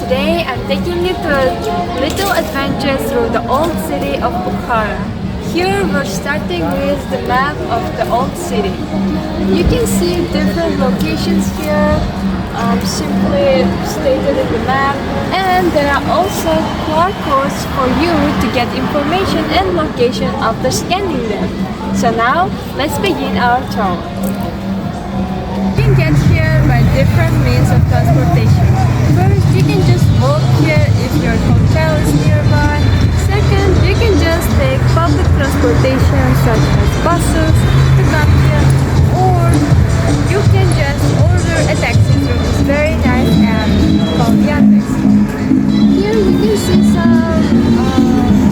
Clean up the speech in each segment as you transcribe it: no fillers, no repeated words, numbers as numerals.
Today I'm taking you to a little adventure through the old city of Bukhara. Here we're starting with the map of the old city. You can see different locations here, simply stated in the map, and there are also QR codes for you to get information and location after scanning them. So now let's begin our tour. You can get here by different means of transportation. First, you can just walk here if your hotel is nearby. Second, you can just take public transportation such as buses to come here, or you can just order a taxi through this very nice app called Yandex. Here you can see some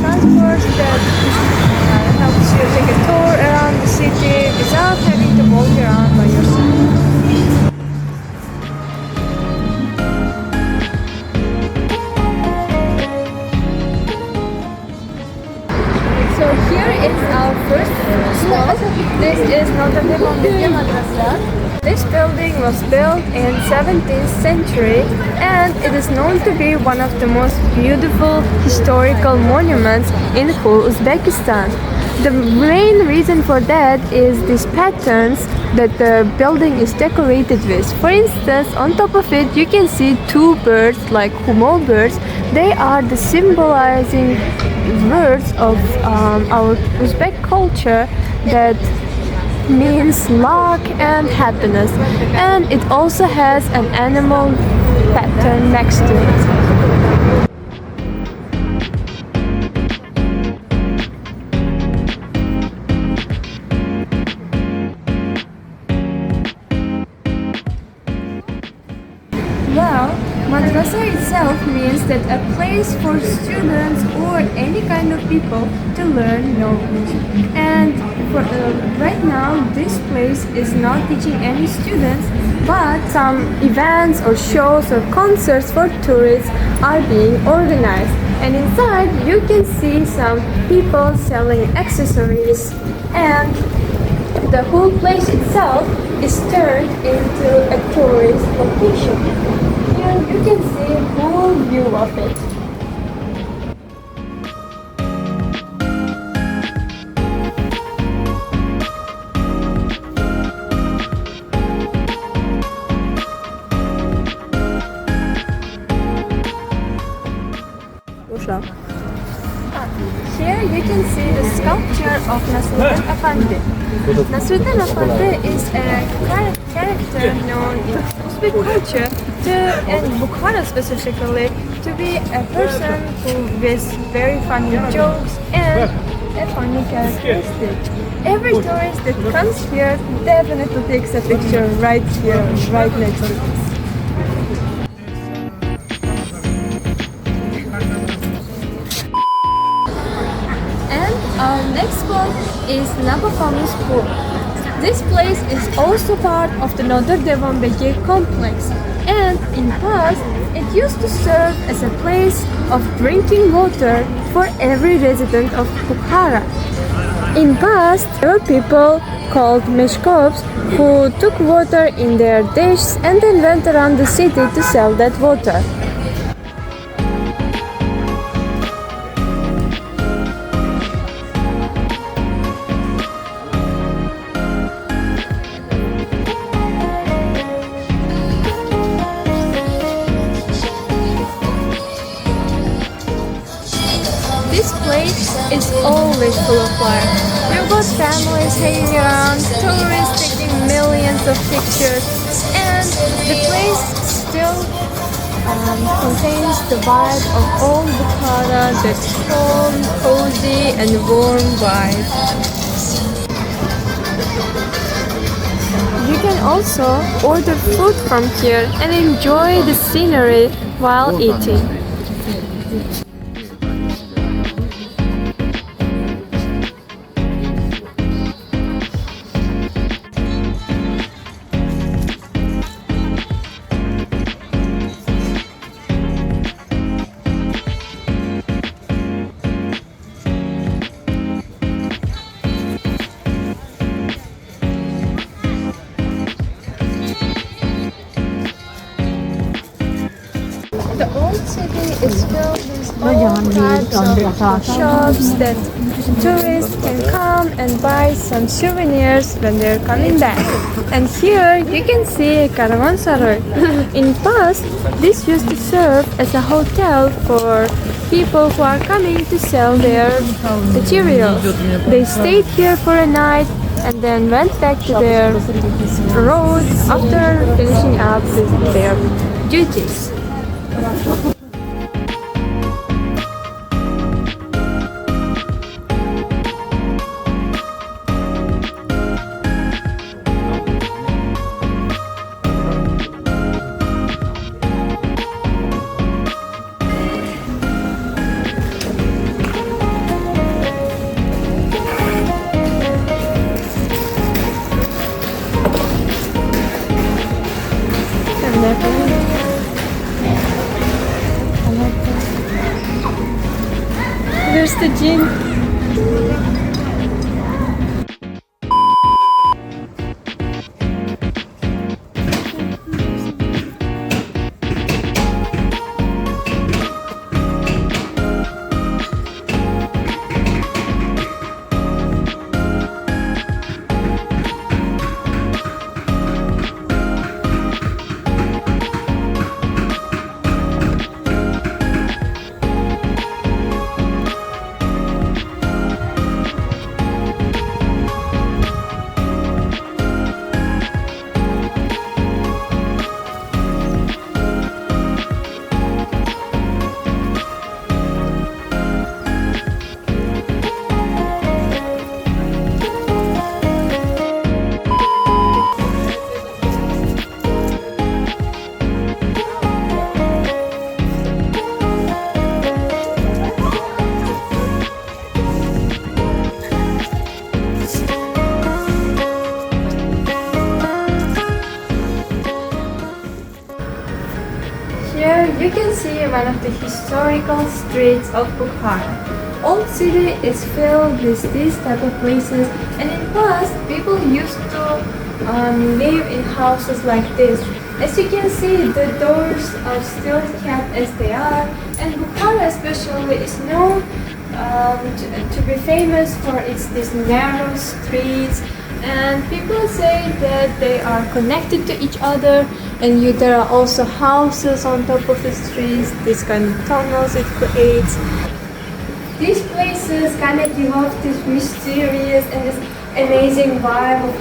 transport that helps you take a tour around the city without having to walk around by yourself. So here is our first stop. This is Nastarin. This building was built in 17th century and it is known to be one of the most beautiful historical monuments in whole Uzbekistan. The main reason for that is these patterns that the building is decorated with. For instance, on top of it you can see two birds like humo birds. They are the symbolizing words of our Uzbek culture that means luck and happiness, and it also has an animal pattern next to it. Well, madrasa itself means that a place for students or any kind of people to learn knowledge. And right now, this place is not teaching any students, but some events or shows or concerts for tourists are being organized. And inside, you can see some people selling accessories, and the whole place itself is turned into a tourist location. Here you can see a whole view of it. Here you can see the sculpture of Nastarin Efendi. Nastarin Efendi is a character known in Uzbek culture and Bukhara specifically to be a person who with very funny jokes and a funny characteristic. Every tourist that comes here definitely takes a picture right here, right next to this. Our next spot is Nabafamus Pool. This place is also part of the Nodar Devanbegi complex, and in past it used to serve as a place of drinking water for every resident of Bukhara. In past, there were people called meshkovs who took water in their dishes and then went around the city to sell that water. This place is always full of life. You've got families hanging around, tourists taking millions of pictures, and the place still contains the vibe of old Bukhara, that calm, cozy and warm vibe. You can also order food from here and enjoy the scenery while eating. old city is filled with all types of shops that tourists can come and buy some souvenirs when they're coming back. And here you can see a caravanserai. In past, this used to serve as a hotel for people who are coming to sell their materials. They stayed here for a night and then went back to their road after finishing up with their duties. Where's the gym? Here you can see one of the historical streets of Bukhara. Old city is filled with these type of places, and in past people used to live in houses like this. As you can see, the doors are still kept as they are, and Bukhara especially is known to be famous for these narrow streets, and people say that they are connected to each other, and there are also houses on top of the streets, these kind of tunnels it creates. These places kind of give off this mysterious and this amazing vibe of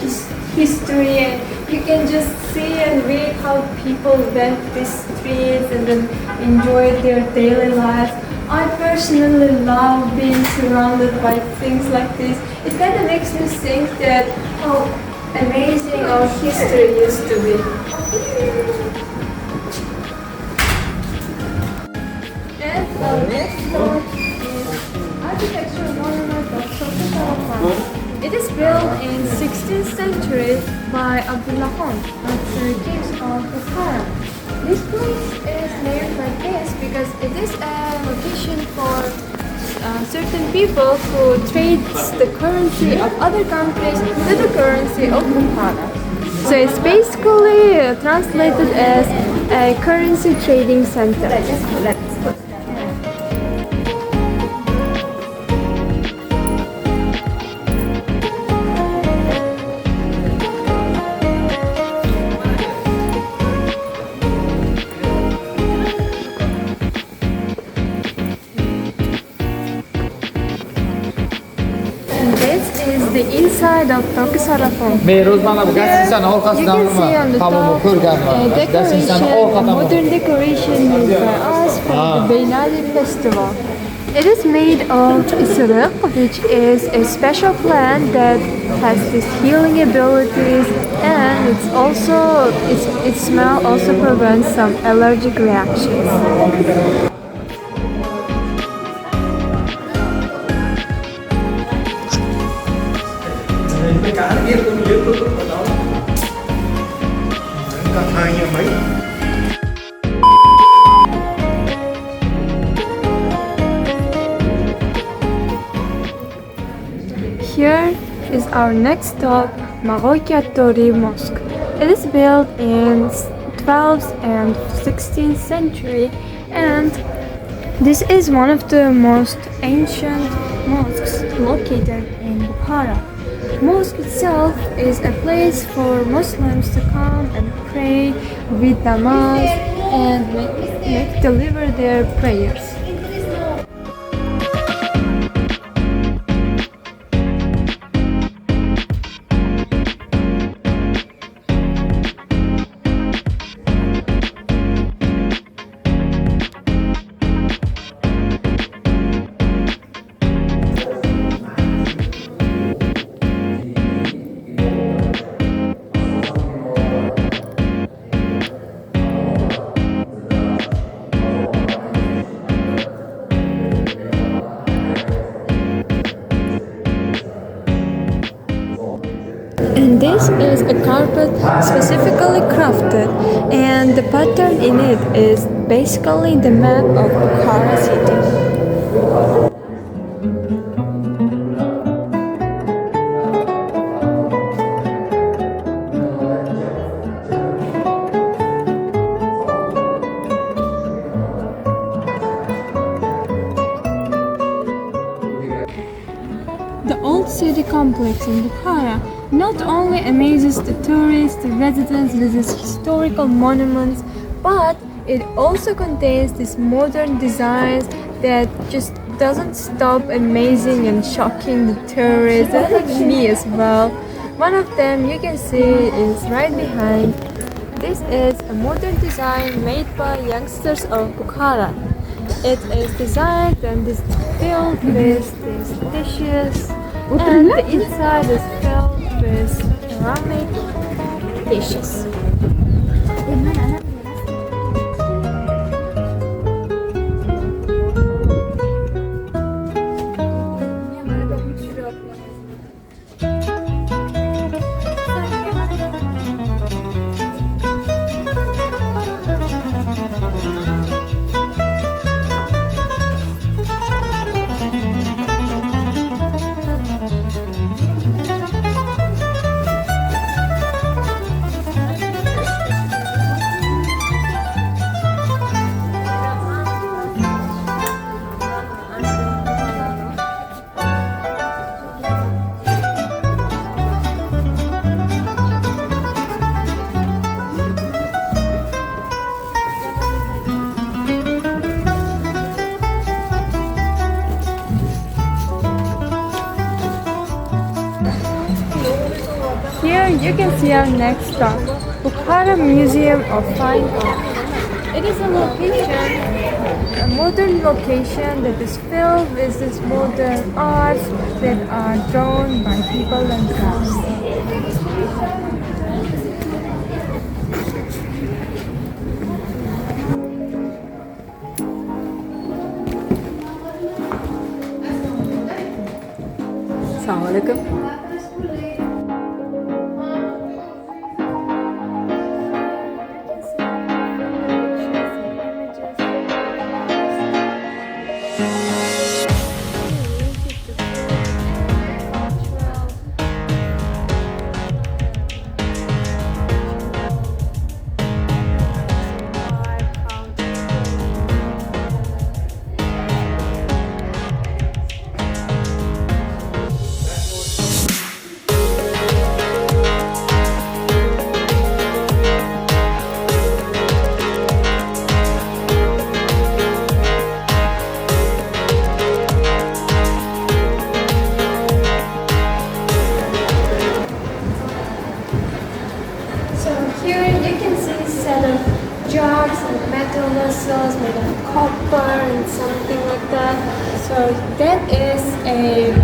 history, and you can just see and read how people went these streets and then enjoyed their daily lives. I personally love being surrounded by things like this. It kind of makes me think that how amazing our history used to be. And the next one is architectural monument of Bukhara. It is built in 16th century by Abdullah Khan, the kings of Bukhara. This place is named like this because it is a location for certain people who trades the currency of other countries to the currency of Bukhara. So it's basically translated as a currency trading center. The inside of Bukhara Fort. Here you can see on the top decoration, modern decoration used by us for the Beynadi festival. It is made of isriq, which is a special plant that has these healing abilities, and its smell also prevents some allergic reactions. Here is our next stop, Marokiatori Mosque. It is built in 12th and 16th century, And this is one of the most ancient mosques located in Bukhara. Mosque itself is a place for Muslims to come and pray with namaz and deliver their prayers. And this is a carpet specifically crafted, and the pattern in it is basically the map of Bukhara city. The old city complex in Bukhara not only amazes the tourists, the residents with its historical monuments, but it also contains these modern designs that just doesn't stop amazing and shocking the tourists and me as well. One of them you can see is right behind. This is a modern design made by youngsters of Bukhara. It is designed and is filled with these dishes, and the inside is filled with ceramic dishes. Here you can see our next stop, Bukhara Museum of Fine Art. It is a modern location that is filled with these modern arts that are drawn by people themselves. Assalamualaikum. Jars and metal vessels made of copper and something like that. So that is a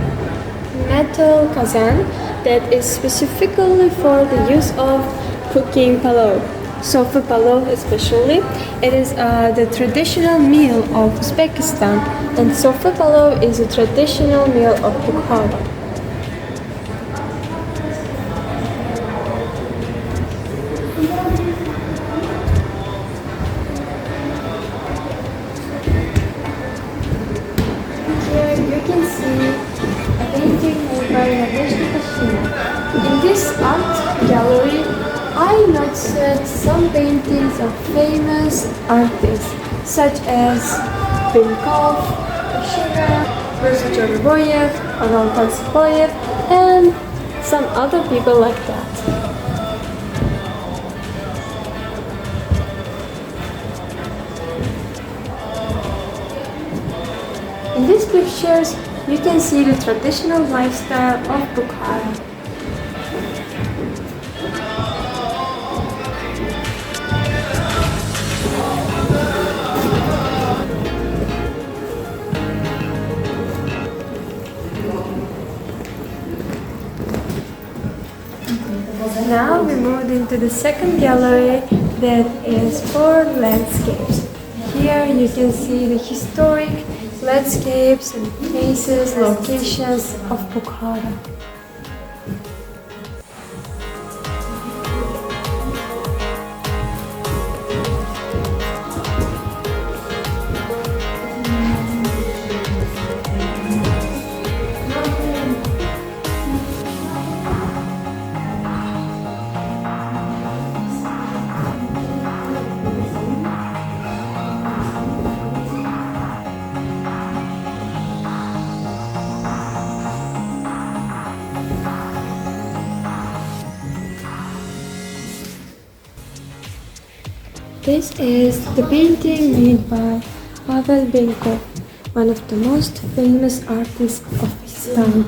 metal kazan that is specifically for the use of cooking palav. So for palav especially, it is the traditional meal of Uzbekistan, and sofa palav is a traditional meal of Bukhara. In this art gallery, I noticed some paintings of famous artists such as Benkov, Bukhara, Choroboyev, Oral Tansipoyev, and some other people like that. In these pictures, you can see the traditional lifestyle of Bukhara. Now we moved into the second gallery that is for landscapes. Here you can see the historic landscapes and places, locations of Bukhara. This is the painting made by Pavel Benkov, one of the most famous artists of his time.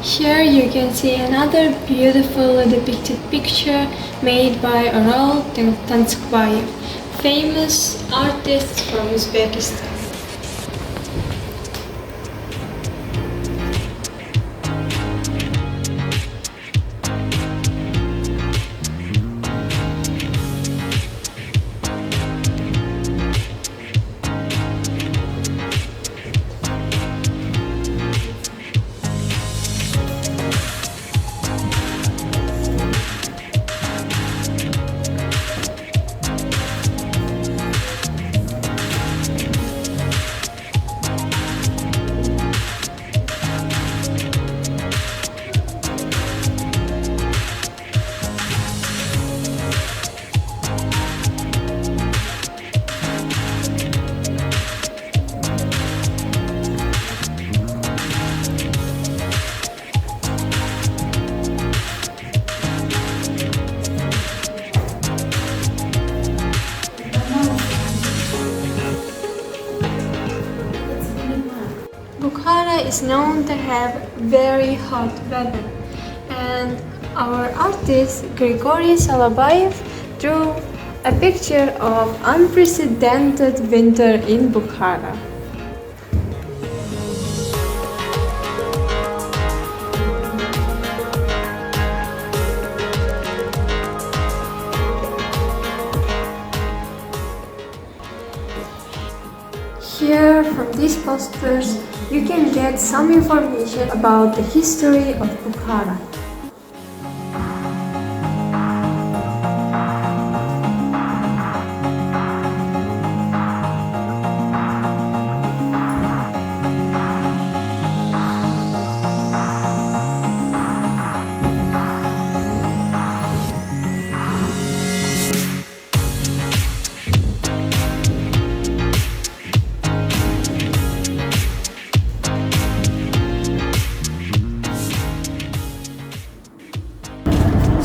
Here you can see another beautifully depicted picture made by Oral Tansipoyev, famous artist from Uzbekistan. Bukhara is known to have very hot weather, and our artist Grigory Solobayev drew a picture of unprecedented winter in Bukhara. Here, from these posters, you can get some information about the history of Bukhara.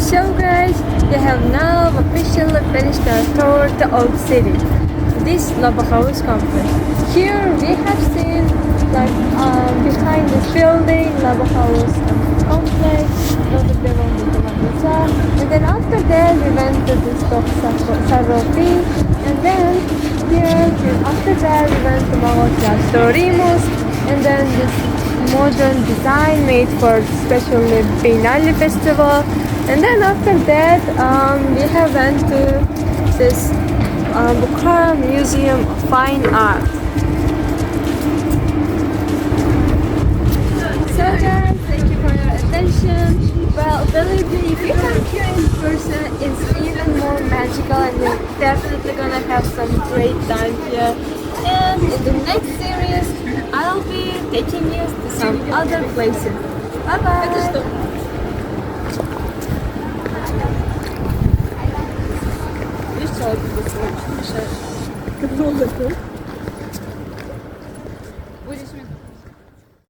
So guys, we have now officially finished our tour to Old City, this lava house complex. Here we have seen behind this building, lava house complex, and then after that we went to this several feet, and then here after that we went to Nastarin, and then this modern design made for especially Binali festival. And then after that, we have went to this Bukhara Museum of Fine Art. So guys, thank you for your attention. Well, believe me, if you come here in person, it's even more magical, and you're definitely gonna have some great time here. And in the next series, I'll be taking you to some other places. Bye bye. Как долго это? Будешь